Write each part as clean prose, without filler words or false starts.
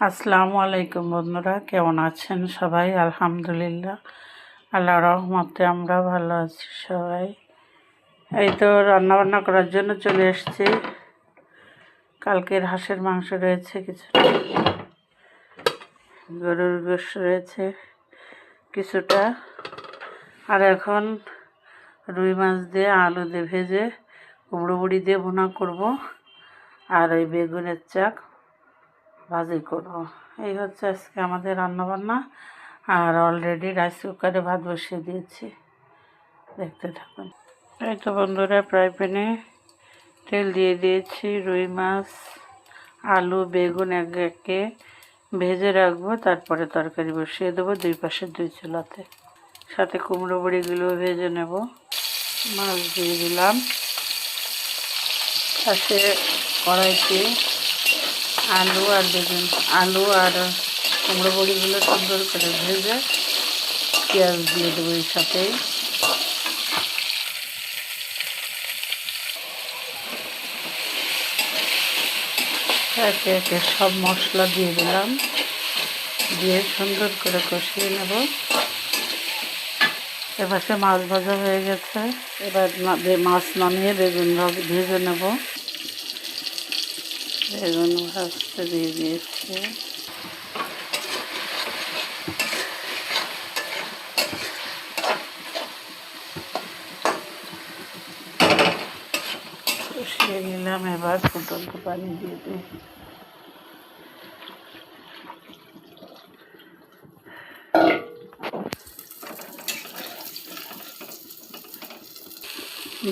আসসালামু আলাইকুম বন্ধুরা, কেমন আছেন সবাই? আলহামদুলিল্লাহ, আল্লাহ রহমতে আমরা ভালো আছি সবাই। এই তো রান্নাবান্না করার জন্য চলে এসেছি। কালকের হাঁসের মাংস রয়েছে, কিছুটা গরুর গোশত রয়েছে কিছুটা, আর এখন রুই মাছ দিয়ে আলু দিয়ে ভেজে কুমড়ো বড়ি দিয়ে ভুনা করব, আর ওই বেগুনের চাক ভাজি করব। এই হচ্ছে আজকে আমাদের রান্নাবান্না। আর অলরেডি রাইস কুকারে ভাত বসিয়ে দিয়েছি, দেখতে থাকুন। এই তো বন্ধুরা, ফ্রাই প্যানে তেল দিয়ে দিয়েছি। রুই মাছ, আলু, বেগুন একে ভেজে রাখবো, তারপরে তরকারি বসিয়ে দেবো দুই পাশে দুই চুলাতে। সাথে কুমড়ো বড়িগুলো ভেজে নেব। মাছ দিয়ে দিলাম, পাশে কড়াইতে আলু আর বেগুন, আলু আর কুমড়ো বড়িগুলো সুন্দর করে ভেজে পেঁয়াজ দিয়ে দেবো এর সাথেই। একে একে সব মশলা দিয়ে দিলাম, দিয়ে সুন্দর করে কষিয়ে নেব। এপাশে মাছ ভাজা হয়ে গেছে, এবার মাছ নামিয়ে বেগুন ভেজে নেব। বেগুন ভাজতে দিয়ে দিয়েছি। কষিয়ে নিলাম, এবার ফুটন্ত পানি দিয়ে দিই।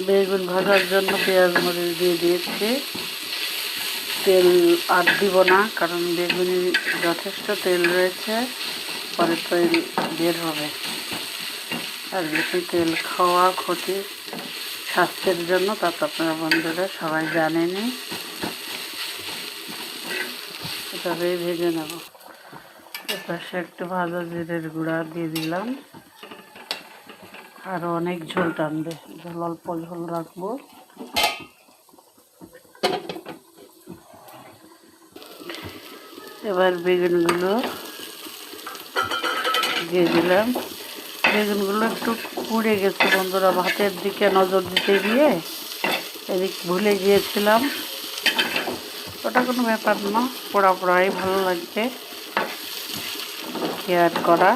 বেগুন ভাজার জন্য পেঁয়াজ মরিচ দিয়ে দিয়েছি। তেল আর দিব না, কারণ বেগুনে যথেষ্ট তেল রয়েছে, পরে তেল বের হবে। আর বেশি তেল খাওয়া ক্ষতি স্বাস্থ্যের জন্য, তা তো আপনারা বন্ধুরা সবাই জানেনই। এভাবেই ভেজে নেব। এপাশে একটু ভাজা জিরের গুঁড়া দিয়ে দিলাম, আরও অনেক ঝোল টানবে, ঝোল অল্প ঝোল রাখবো। এবার বেগুনগুলো দিয়ে দিলাম। বেগুনগুলো একটু পুড়ে গেছে বন্ধুরা, ভাতের দিকে নজর দিতে গিয়ে এদিক ভুলে গিয়েছিলাম। ওটা কোনো ব্যাপার না, পোড়া পোড়াই ভালো লাগবে কেয়ার করা।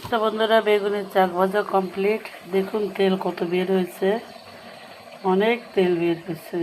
তো বন্ধুরা, বেগুনের চাক ভাজা কমপ্লিট। দেখুন তেল কত বের হয়েছে, অনেক তেল বের হয়েছে।